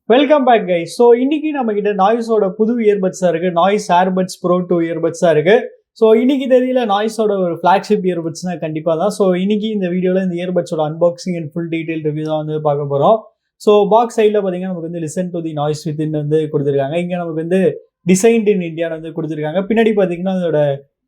Welcome back guys. So இன்னைக்கு நம்ம கிட்ட நாய்ஸோட புது இயர்பட்ஸா இருக்கு. நாய்ஸ் ஏர்பட்ஸ் ப்ரோ 2 இயர்பட்ஸா இருக்கு. ஸோ இன்னைக்கு தேதியில நாய்ஸோட ஒரு ஃபிளாக்ஷிப் இயர்பட்ஸ்னா கண்டிப்பா தான். ஸோ இன்னைக்கு இந்த வீடியோல இந்த இயர்பட்ஸோட unboxing and full detail review தான் வந்து பார்க்க போறோம். ஸோ பாக்ஸ் சைடில் பார்த்தீங்கன்னா நமக்கு வந்து listen to the noise within வந்து கொடுத்துருக்காங்க. இங்கே நமக்கு வந்து டிசைன்ட் இன் இந்தியான்னு வந்து கொடுத்துருக்காங்க. பின்னாடி பார்த்தீங்கன்னா அதோட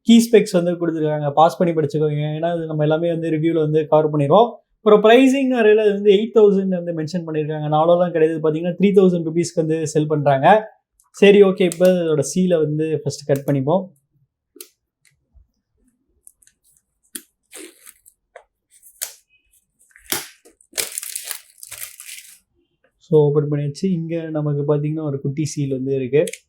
கீ ஸ்பெக்ஸ் வந்து கொடுத்துருக்காங்க. பாஸ் பண்ணி படிச்சுக்கோங்க, ஏன்னா அது நம்ம எல்லாமே வந்து ரிவ்யூவில் வந்து கவர் பண்ணிடுவோம். அப்புறம் ப்ரைஸிங் வரையில் வந்து 8,000 வந்து மென்ஷன் பண்ணியிருக்காங்க. நாளெல்லாம் கிடையாது, பார்த்தீங்கன்னா 3,000 ருபீஸ்க்கு வந்து செல் பண்ணுறாங்க. சரி, ஓகே, இப்போ அதோட சீலை வந்து ஃபர்ஸ்ட் கட் பண்ணிப்போம். ஸோ ஓப்பன் பண்ணியாச்சு. இங்கே நமக்கு பார்த்தீங்கன்னா ஒரு குட்டி சீல் வந்து இருக்குது.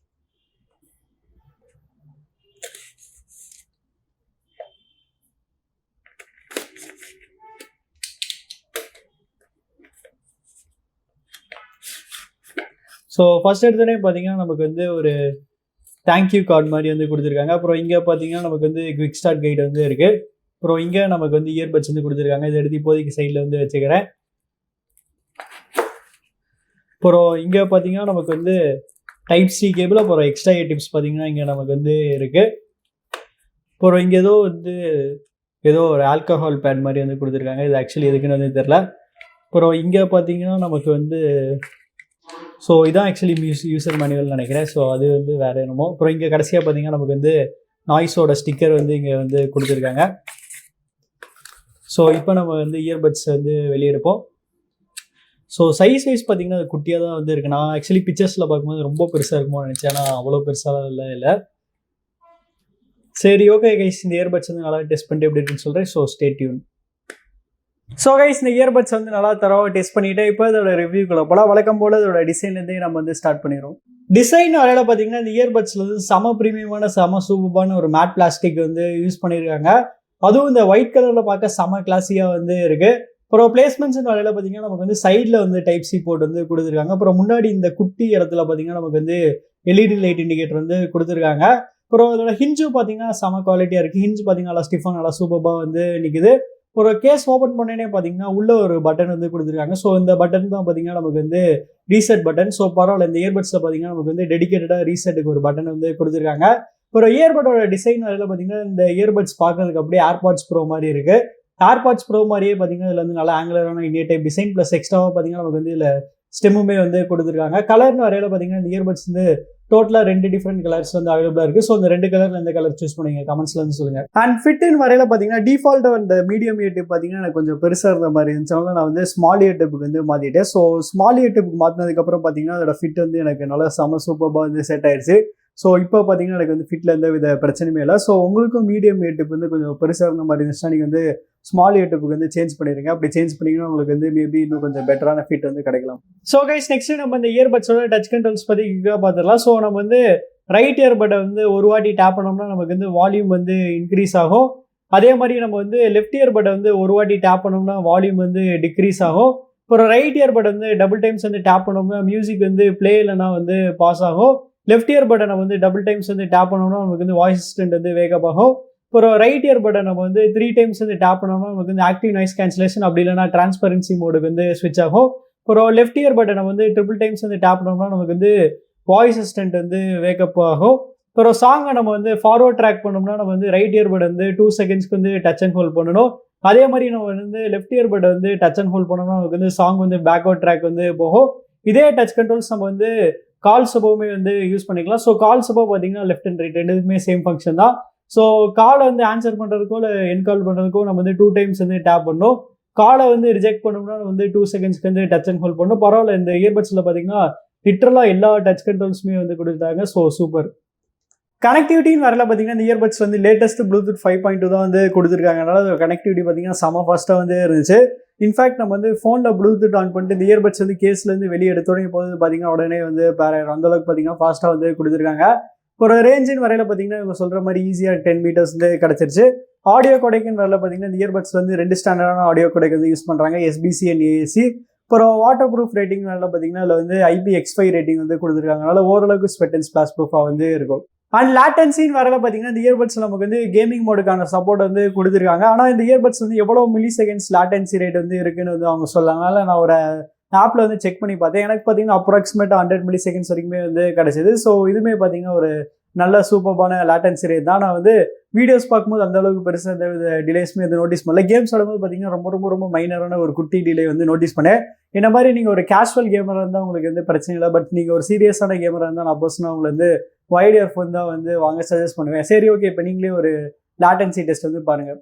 ஸோ ஃபர்ஸ்ட் எடுத்தோடனே பார்த்தீங்கன்னா நமக்கு வந்து ஒரு தேங்க்யூ கார்டு மாதிரி வந்து கொடுத்துருக்காங்க. அப்புறம் இங்கே பார்த்தீங்கன்னா நமக்கு வந்து குவிக் ஸ்டார்ட் கைடு வந்து இருக்குது. அப்புறம் இங்கே நமக்கு வந்து இயர்பட்ஸ் வந்து கொடுத்துருக்காங்க. இதை எடுத்து இப்போதைக்கு சைடில் வந்து வச்சுக்கிறேன். அப்புறம் இங்கே பார்த்தீங்கன்னா நமக்கு வந்து டைப் சி கேபிள், அப்புறம் எக்ஸ்ட்ரா டிப்ஸ் பார்த்தீங்கன்னா இங்கே நமக்கு வந்து இருக்குது. அப்புறம் இங்கே ஏதோ ஒரு ஆல்கஹால் பேட் மாதிரி வந்து கொடுத்துருக்காங்க. இது ஆக்சுவலி எதுக்குன்னு வந்து தெரில. அப்புறம் இங்கே பார்த்தீங்கன்னா நமக்கு வந்து ஸோ இதான் ஆக்சுவலி யூசர் மேனுவல் நினைக்கிறேன். ஸோ அது வந்து வேறு என்னமோ. அப்புறம் இங்கே கடைசியாக பார்த்தீங்கன்னா நமக்கு வந்து நாய்ஸோட ஸ்டிக்கர் வந்து இங்கே வந்து கொடுத்துருக்காங்க. ஸோ இப்போ நம்ம வந்து இயர்பட்ஸ் வந்து வெளியெடுப்போம். ஸோ சைஸ் வைஸ் பார்த்தீங்கன்னா அது குட்டியாக தான் வந்து இருக்குது. நான் ஆக்சுவலி பிக்சர்ஸில் பார்க்கும்போது ரொம்ப பெருசாக இருக்குமோ நினச்சேன், ஆனால் அவ்வளோ பெருசாக இல்லை. சரி, ஓகே கைஸ், இந்த இயர்பட்ஸ் வந்து நல்லா டெஸ்ட் பண்ணிட்டு எப்படி இருக்குன்னு சொல்கிறேன். So stay tune. So guys, இந்த இயர்பட்ஸ் வந்து நல்லா தரவாக டெஸ்ட் பண்ணிவிட்டு இப்போ இதோட ரிவ்யூக்குள்ள போகலாம். வழக்கம் போல் இதோட டிசைன்லேருந்தே நம்ம வந்து ஸ்டார்ட் பண்ணிடுவோம். டிசைன் வரையில் பார்த்தீங்கன்னா இந்த இயர்பட்ஸில் வந்து செம ப்ரீமியமான செம சூப்பரான ஒரு மேட் பிளாஸ்டிக் வந்து யூஸ் பண்ணியிருக்காங்க. அதுவும் இந்த ஒயிட் கலரில் பார்க்க செம கிளாஸியாக வந்து இருக்குது. அப்புறம் பிளேஸ்மெண்ட்ஸ் வரையில் பார்த்தீங்கன்னா நமக்கு வந்து சைடில் வந்து டைப் சி போர்ட் வந்து கொடுத்துருக்காங்க. அப்புறம் முன்னாடி இந்த குட்டி இடத்துல பார்த்தீங்கன்னா நமக்கு வந்து எல்இடி லைட் இண்டிகேட்டர் வந்து கொடுத்துருக்காங்க. அப்புறம் இதோட ஹிஞ்சு பார்த்தீங்கன்னா செம குவாலிட்டியாக இருக்குது. ஹிஞ்சு பார்த்தீங்கன்னா நல்லா ஸ்டிஃபாக நல்லா சூப்பராக வந்து நிற்குது. ஒரு கேஸ் ஓப்பன் பண்ணேனே பார்த்தீங்கன்னா உள்ள ஒரு பட்டன் வந்து கொடுத்துருக்காங்க. ஸோ இந்த பட்டன் தான் பார்த்தீங்கன்னா நமக்கு வந்து ரீசெட் பட்டன். ஸோ பரவாயில்ல, இந்த இயர்பட்ஸில் பார்த்தீங்கன்னா நமக்கு வந்து டெடிகேட்டடாக ரீசெட்டுக்கு ஒரு பட்டன் வந்து கொடுத்துருக்காங்க. ஒரு இயர்பட்டோட டிசைன் வரையில் பார்த்தீங்கன்னா இந்த இயர்பட்ஸ் பார்க்கறதுக்கு அப்படியே ஏர்பாட்ஸ் ப்ரோ மாதிரி இருக்குது. ஏர்பாட்ஸ் ப்ரோ மாதிரியே பார்த்தீங்கன்னா இதில் வந்து நல்லா ஆங்குலரான இந்தியா டைப் டிசைன் ப்ளஸ் எக்ஸ்ட்ராவாக பார்த்தீங்கன்னா நமக்கு வந்து இதில் ஸ்டெம்முமே வந்து கொடுத்துருக்காங்க. கலர்னு வரையில் பார்த்தீங்கன்னா இந்த இயர்பட்ஸ் வந்து டோட்டலாக 2 டிஃப்ரெண்ட் கலர்ஸ் வந்து அவைலபிளாக இருக்குது. ஸோ இந்த 2 கலரில் எந்த கலர் சூஸ் பண்ணுவீங்க கமெண்ட்ஸ்ல வந்து சொல்லுங்கள். அண்ட் ஃபிட்டின் வரையில் பார்த்தீங்கன்னா டிஃபால்ட்டாக அந்த மீடியம் இயர் டிப் பார்த்தீங்கன்னா எனக்கு கொஞ்சம் பெருசாக இருந்த மாதிரி இருந்துச்சு. நான் வந்து ஸ்மால் இயர் டிப்புக்கு வந்து மாற்றிட்டேன். ஸோ ஸ்மால் இயர் டிப்புக்கு மாற்றினதுக்கப்புறம் பார்த்தீங்கன்னா அதோட ஃபிட் வந்து எனக்கு நல்லா செம சூப்பராக வந்து செட் ஆயிடுச்சு. ஸோ இப்போ பார்த்தீங்கன்னா எனக்கு வந்து ஃபிட்டில் எந்த வித பிரச்சனையுமே இல்லை. ஸோ உங்களுக்கும் மீடியம் இயர் டிப் வந்து கொஞ்சம் பெருசாக இருந்த மாதிரி இருந்துச்சுன்னா நீங்கள் வந்து ஸ்மால் இயர் டிப்புக்கு வந்து சேஞ்ச் பண்ணிடுங்க. அப்படி சேஞ்ச் பண்ணிங்கன்னா உங்களுக்கு வந்து மேபி இன்னும் கொஞ்சம் பெட்டரான ஃபிட் வந்து கிடைக்கலாம். ஸோ கைஸ், நெக்ஸ்ட் நம்ம இந்த இயர்பட்ஸோட டச் கண்ட்ரோல்ஸ் பற்றி பார்த்துடலாம். ஸோ நம்ம வந்து ரைட் இயர்பட்டை வந்து ஒரு வாட்டி டேப் பண்ணோம்னா நமக்கு வந்து வால்யூம் வந்து இன்க்ரீஸ் ஆகும். அதே மாதிரி நம்ம வந்து லெஃப்ட் இயர்பட்டை வந்து ஒரு வாட்டி டேப் பண்ணோம்னா வால்யூம் வந்து டிக்ரீஸ் ஆகும். அப்புறம் ரைட் இயர்பட்டை வந்து டபுள் டைம்ஸ் வந்து டேப் பண்ணோம்னா மியூசிக் வந்து பிளே இல்லைனா வந்து பாஸ் ஆகும். லெஃப்ட் இயர் பட்டனை வந்து டபுள் டைம்ஸ் வந்து டேப் பண்ணோம்னா நமக்கு வந்து வாய்ஸ் அசிஸ்டன்ட் வந்து வேக்கப் ஆகும். அப்புறம் ரைட் இயர் பட்டன் நம்ம வந்து 3 டைம்ஸ் வந்து டேப் பண்ணோம்னா நமக்கு வந்து ஆக்டிவ் நாய்ஸ் கேன்சலேஷன், அப்படி இல்லைனா டிரான்ஸ்பரன்சி மோடுக்கு வந்து ஸ்விட்ச் ஆகும். அப்புறம் லெஃப்ட் இயர் பட்டனை வந்து ட்ரிபிள் டைம்ஸ் வந்து டேப் பண்ணோம்னா நமக்கு வந்து வாய்ஸ் அசிஸ்டன்ட் வந்து வேக்கப் ஆகும். அப்புறம் சாங்கை நம்ம வந்து ஃபார்வர்ட் ட்ராக் பண்ணோம்னா நம்ம வந்து ரைட் இயர் பட் வந்து 2 செகண்ட்ஸ்க்கு வந்து டச் அண்ட் ஹோல்ட் பண்ணணும். அதே மாதிரி நம்ம வந்து லெஃப்ட் இயர் பட் வந்து டச் அண்ட் ஹோல்ட் பண்ணோம்னா நமக்கு வந்து சாங் வந்து பேக்வர்ட் ட்ராக் வந்து போகும். இதே டச் கண்ட்ரோல்ஸ் நம்ம வந்து கால் சப்போவுமே வந்து யூஸ் பண்ணிக்கலாம். ஸோ கால் சப்போ பார்த்தீங்கன்னா லெஃப்ட் அண்ட் ரைட் ரெண்டுமே சேம் ஃபங்க்ஷன் தான். ஸோ காலை வந்து ஆன்சர் பண்ணுறதுக்கோ இல்லை என்கால் பண்ணுறதுக்கோ நம்ம வந்து 2 டைம்ஸ் வந்து டேப் பண்ணணும். காலை வந்து ரிஜெக்ட் பண்ணோம்னா வந்து 2 செகண்ட்ஸ்க்கு வந்து டச் அண்ட் ஹோல்ட் பண்ணணும். பரவாயில்ல, இந்த இயர்பட்ஸில் பார்த்தீங்கன்னா லிட்டரலாக எல்லா டச் கண்ட்ரோல்ஸுமே வந்து கொடுத்தாங்க. So super. கனெக்டிவிட்டின்னு வரல பார்த்தீங்கன்னா இந்த இயர்பட்ஸ் வந்து லேட்டஸ்ட் ப்ளூடூத் 5.2 தான் வந்து கொடுத்துருக்காங்க. அதனால கனெக்டிவிட்டி பார்த்தீங்கன்னா செம ஃபாஸ்ட்டாக வந்து இருந்துச்சு. இன்ஃபேக்ட் நம்ம வந்து ஃபோனில் ப்ளூடூத் ஆன் பண்ணிட்டு இந்த இயர்பட்ஸ் வந்து கேஸ்லேருந்து வெளியே எடுத்தோடனே போது பார்த்தீங்கன்னா உடனே வந்து அந்தளவுக்கு பார்த்தீங்கன்னா ஃபாஸ்ட்டாக வந்து கொடுத்துருக்காங்க. ஒரு ரேஞ்சின் வரையில் பார்த்தீங்கன்னா இவங்க சொல்கிற மாதிரி ஈஸியாக 10 மீட்டர்ஸ் வந்து கிடச்சிருச்சு. ஆடியோ கொடைக்குன்னு வரல பார்த்தீங்கன்னா இந்த இயர்பட்ஸ் வந்து 2 ஸ்டாண்டர்டான ஆடியோ கொடைக்கு வந்து யூஸ் பண்ணுறாங்க, எஸ்பிசி அண்ட் ஏஏசி. அப்புறம் வாட்டர் ப்ரூஃப் ரேட்டிங் வரல பார்த்தீங்கன்னா அதில் வந்து IPX5 ரேட்டிங் வந்து கொடுத்துருக்காங்க. அதனால் ஓரளவுக்கு ஸ்வெட் அண்ட் ஸ்பிளாஷ் ப்ரூஃபாக வந்து இருக்கும். அண்ட் லேட்டன்சின்னு வரல பார்த்தீங்கன்னா இந்த இயர்பட்ஸ் நமக்கு வந்து கேமிங் மோடுக்கான சப்போர்ட் வந்து கொடுத்துருக்காங்க. ஆனால் இந்த இயர்பட்ஸ் வந்து எவ்வளோ மில்லி செகண்ட்ஸ் லேட்டன்சி ரேட் வந்து இருக்குன்னு வந்து அவங்க சொல்லாங்க. அதனால் நான் ஒரு ஆப்பில் வந்து செக் பண்ணி பார்த்தேன். எனக்கு பார்த்தீங்கன்னா அப்ராக்சிமேட்டாக 100 மில்லி செகண்ட்ஸ் வரைக்குமே வந்து கிடச்சிது. ஸோ இதுவுமே பார்த்தீங்கன்னா ஒரு நல்ல சூப்பர்பான லேட்டன்சி ரேட் தான். நான் வந்து வீடியோஸ் பார்க்கும்போது அந்த அளவுக்கு பெருசாக எந்த டிலேஸ்மே வந்து நோட்டீஸ் பண்ணல. கேம்ஸ் ஆடும்போது பார்த்தீங்கன்னா ரொம்ப ரொம்ப ரொம்ப மைனரான ஒரு குட்டி டிலே வந்து நோட்டீஸ் பண்ணேன். இந்த மாதிரி நீங்கள் ஒரு கேஷுவல் கேமராக இருந்தால் உங்களுக்கு வந்து பிரச்சனை இல்லை. பட் நீங்கள் ஒரு சீரியஸான கேமராக இருந்தால் நான் பர்சனாக உங்களை வந்து வைட் இயர்ஃபோன் தான் வந்து வாங்க சஜஸ்ட் பண்ணுவேன். சரி, ஓகே, இப்போ நீங்களே ஒரு லேட்டன்சி டெஸ்ட் வந்து பாருங்கள்.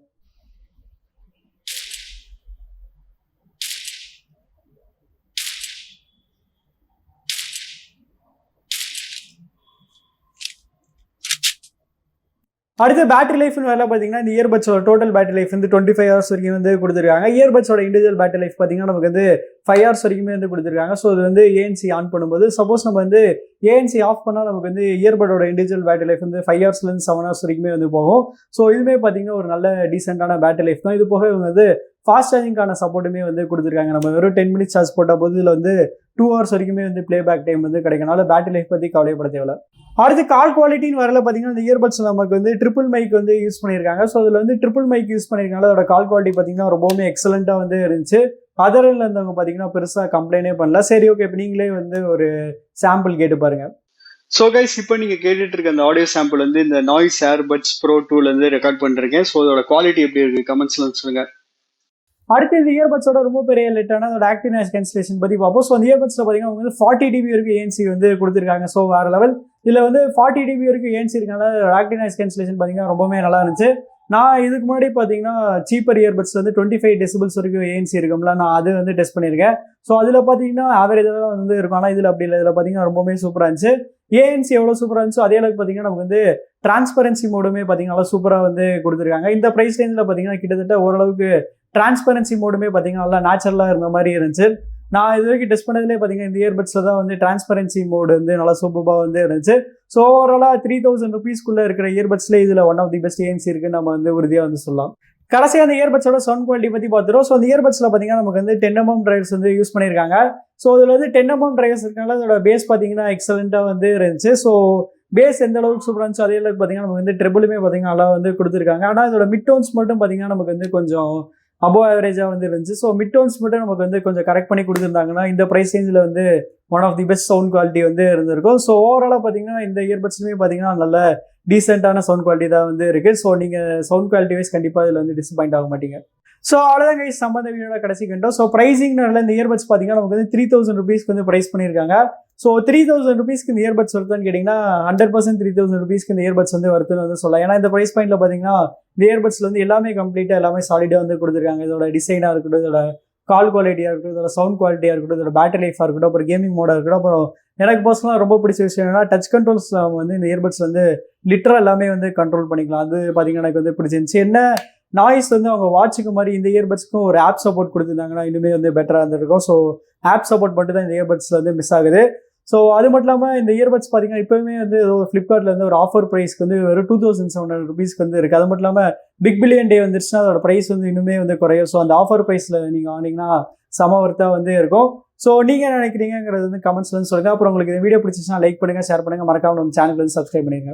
அடுத்து பேட்டரி லைஃப்னு வேலை பார்த்தீங்கன்னா இந்த இயர்பட்ஸோட டோட்டல் பேட்டரி லைஃப் வந்து 25 ஹவர்ஸ் வரைக்கும் வந்து கொடுத்துருக்காங்க. இயர்பட்ஸோட இண்டிவிஜுவல் பேட்டரி லைஃப் பார்த்தீங்கன்னா நமக்கு வந்து 5 ஹவர்ஸ் வரைக்குமே வந்து கொடுத்துருக்காங்க. ஸோ இது வந்து ஏஎன்சி ஆன் பண்ணும்போது சப்போஸ் நம்ம வந்து ஏஎன்சி ஆஃப் பண்ணால் நமக்கு வந்து இயர்பட்டோட இண்டிவிஜுவல் பேட்டரி லைஃப் வந்து 5 ஹவர்ஸ்லேருந்து 7 ஹவர்ஸ் வரைக்குமே வந்து போகும். ஸோ இதுவுமே பார்த்தீங்கன்னா ஒரு நல்ல டீசென்டான பேட்டரி லைஃப் தான். இது போக இவங்க வந்து ஃபாஸ்ட் சார்ஜிங்கான சப்போர்ட்டுமே வந்து கொடுத்துருக்காங்க. நம்ம வெறும் 10 மினிட்ஸ் சார்ஜ் போட்ட போது இதில் வந்து 2 ஹவர்ஸ் வரைக்குமே வந்து ப்ளே பேக் டைம் வந்து கிடைக்கனால பேட்டரி லைஃப் பற்றி கவலைப்பட தேவையில்ல. அடுத்து கால் குவாலிட்டின்னு வரல பார்த்தீங்கன்னா இந்த இயர்பட்ஸ் நமக்கு வந்து ட்ரிபிள் மைக் வந்து யூஸ் பண்ணியிருக்காங்க. ஸோ அதில் வந்து ட்ரிபிள் மைக் யூஸ் பண்ணியிருக்காங்க. அதோட கால் குவாலிட்டி பார்த்தீங்கன்னா ரொம்பவுமே எக்ஸலண்ட்டாக வந்து இருந்துச்சு. அதரில் இருந்தவங்க பார்த்தீங்கன்னா பெருசாக கம்ப்ளைண்டே பண்ணல. சரி, ஓகே, இப்போ நீங்களே வந்து ஒரு சாம்பிள் கேட்டு பாருங்க. ஸோ கைஸ், இப்போ நீங்கள் கேட்டுட்டு இருக்க அந்த ஆடியோ சாம்பிள் வந்து இந்த நாய்ஸ் ஏர்பட்ஸ் ப்ரோ 2 வந்து ரெக்கார்ட் பண்ணிருக்கேன். ஸோ அதோட குவாலிட்டி எப்படி இருக்கு கமெண்ட்ஸ்ல சொல்லுங்க. அடுத்து இந்த இயர்பட்ஸோட ரொம்ப பெரிய லிட்டான அதோட ஆக்டிவ் நாய்ஸ் கேன்சலேஷன் பற்றி பார்ப்போம். ஸோ அந்த இயர்பட்ஸில் பார்த்தீங்கன்னா அவங்க வந்து 40 dB வரைக்கும் ஏஎன்சி வந்து கொடுத்துருக்காங்க. ஸோ வேறு லெவல். இதில் வந்து 40 dB வரைக்கும் ஏஎன்சி இருக்கனால ஆக்டிவ் நாய்ஸ் கேன்சலேஷன் பார்த்தீங்கன்னா ரொம்பவே நல்லா இருந்துச்சு. நான் இதுக்கு முன்னாடி பார்த்தீங்கன்னா சீப்பர் இயர்பட்ஸில் வந்து 25 டெசிபிள்ஸ் வரைக்கும் ஏஎன்சி இருக்கும்ல, நான் அது வந்து டெஸ்ட் பண்ணியிருக்கேன். ஸோ அதில் பார்த்தீங்கன்னா ஆவரேஜாக தான் வந்து இருக்கும். ஆனால் இதில் அப்படி இல்லை. இதில் பார்த்தீங்கன்னா ரொம்பவே சூப்பராக இருந்துச்சு. ஏஎன்சி எவ்வளோ சூப்பராக இருந்துச்சோ அதே அளவுக்கு பார்த்தீங்கன்னா நமக்கு வந்து டிரான்ஸ்பரன்சி மோடுமே பார்த்தீங்கன்னா சூப்பராக வந்து கொடுத்துருக்காங்க. இந்த ப்ரைஸ் ரேஞ்சில் பார்த்தீங்கன்னா கிட்டத்தட்ட ஓரளவுக்கு டிரான்ஸ்பரன்சி மோடுமே பார்த்தீங்கன்னா நல்லா நேச்சுரலாக இருந்த மாதிரி இருந்துச்சு. நான் இது வரைக்கும் டெஸ்ட் பண்ணதுலேயே பார்த்தீங்கன்னா இந்த இயர்பட்ஸில் தான் வந்து டிரான்ஸ்பரன்சி மோடு வந்து நல்லா சூப்பராக வந்து இருந்துச்சு. ஸோ ஓவராலாக 3000 rupeesக்குள்ளே இருக்கிற இயர்பட்ஸ்லேயே இதில் one of the best ANC இருக்குன்னு நம்ம வந்து உறுதியாக வந்து சொல்லலாம். கடைசியாக அந்த இயர்பட்ஸோட சவுண்ட் குவாலிட்டி பற்றி பார்த்துரும். ஸோ அந்த இயர்பட்ஸில் பார்த்தீங்கன்னா நமக்கு வந்து 10mm டிரைவர்ஸ் வந்து யூஸ் பண்ணியிருக்காங்க. ஸோ இதில் வந்து 10mm டிரைவர்ஸ் இருக்கனால அதோட பேஸ் பார்த்தீங்கன்னா எக்ஸலண்ட்டாக வந்து இருந்துச்சு. ஸோ பேஸ் எந்த அளவுக்கு சூப்பராக இருந்துச்சு அதே அளவுக்கு பார்த்தீங்கன்னா நமக்கு வந்து ட்ரிபிளுமே பார்த்தீங்கன்னா நல்லா வந்து கொடுத்துருக்காங்க. ஆனால் இதோட மிட் டோன்ஸ் மட்டும் பார்த்தீங்கன்னா நமக்கு வந்து கொஞ்சம் அபோவ் ஆவரேஜாக வந்து இருந்துச்சு. ஸோ மிட் டோன்ஸ் மட்டும் நமக்கு வந்து கொஞ்சம் கரெக்ட் பண்ணி கொடுத்துருந்தாங்கன்னா இந்த ப்ரைஸ் ரேஞ்சில் வந்து one of the best sound quality வந்து இருந்திருக்கும். ஸோ ஓவராலாக பார்த்தீங்கன்னா இந்த இயர்பட்ஸ்லுமே பார்த்தீங்கன்னா நல்ல டீசென்டான சவுண்ட் குவாலிட்டி தான் வந்து இருக்குது. ஸோ நீங்கள் சவுண்ட் குவாலிட்டி வைஸ் கண்டிப்பாக இதில் வந்து டிசப்பாயிண்ட் ஆக மாட்டீங்க. ஸோ அவ்வளோதான் கைஸ், சம்பந்த வீடியோட கடைசி கண்டோம். ஸோ ப்ரைஸிங்னால இந்த இயர்பட்ஸ் பார்த்தீங்கன்னா நமக்கு வந்து 3000 rupeesக்கு வந்து ப்ரைஸ் பண்ணியிருக்காங்க. ஸோ 3000 rupeesக்கு இந்த இயர்பட்ஸ் வருதுன்னு கேட்டிங்கன்னா 100% 3000 rupeesக்கு இந்த இயர்பட்ஸ் வந்து வருதுன்னு வந்து சொல்லலாம். ஏன்னா இந்த ப்ரைஸ் பாயிண்ட்ல பார்த்தீங்கன்னா இந்த இயர்பட்ஸ்ல வந்து எல்லாமே கம்ப்ளீட்டாக எல்லாமே சாலிடாக வந்து கொடுத்துருக்காங்க. இதோட டிசைனாக இருக்கட்டும், இதோட கால் குவாலிட்டியாக இருக்கட்டும், இதோட சவுண்ட் குவாலிட்டியாக இருக்கட்டும், இதோட பேட்டரி லைஃபாக இருக்கட்டும், அப்புறம் கேமிங் மோடாக இருக்கட்டும், அப்புறம் எனக்கு பர்சனலாக ரொம்ப பிடிச்ச விஷயம் என்னன்னா டச் கண்ட்ரோல்ஸ் வந்து இந்த இயர்பட்ஸ் வந்து லிட்டரா எல்லாமே வந்து கண்ட்ரோல் பண்ணிக்கலாம். அது பார்த்தீங்கன்னா எனக்கு வந்து பிடிச்சிருந்துச்சு. என்ன நாய்ஸ் வந்து அவங்க வாட்சுக்கு மாதிரி இந்த இயர்பட்ஸ்க்கும் ஒரு ஆப் சப்போர்ட் கொடுத்துருந்தாங்கன்னா இன்னுமே வந்து பெட்டராக இருந்திருக்கும். ஸோ ஆப் சப்போர்ட் மட்டும் தான் இந்த இயர்பட்ஸில் வந்து மிஸ் ஆகுது. ஸோ அது மட்டும் இல்லாமல் இந்த இயர்பட்ஸ் பார்த்தீங்கன்னா இப்போவுமே வந்து ஃப்ளிப்கார்ட்டில் வந்து ஒரு ஆஃபர் ப்ரைஸ்க்கு வந்து வெறும் 2700 rupeesக்கு வந்து இருக்குது. அது மட்டும் இல்லாமல் பிக் பில்லியன் டே வந்துருச்சுன்னா அதோட ப்ரைஸ் வந்து இன்னுமே வந்து குறையும். ஸோ அந்த ஆஃபர் ப்ரைஸில் நீங்கள் வாங்கினீங்கன்னா சம ஒர்த்தாக வந்து இருக்கும். ஸோ நீங்கள் என்ன நினைக்கிறீங்கிறது வந்து கமெண்ட்ஸ்ல சொல்லுங்கள். அப்புறம் உங்களுக்கு இந்த வீடியோ பிடிச்சிச்சுன்னா லைக் பண்ணுங்கள், ஷேர் பண்ணுங்கள், மறக்காம நம்ம சேனல் வந்து சப்ஸ்கிரைப் பண்ணிடுங்க.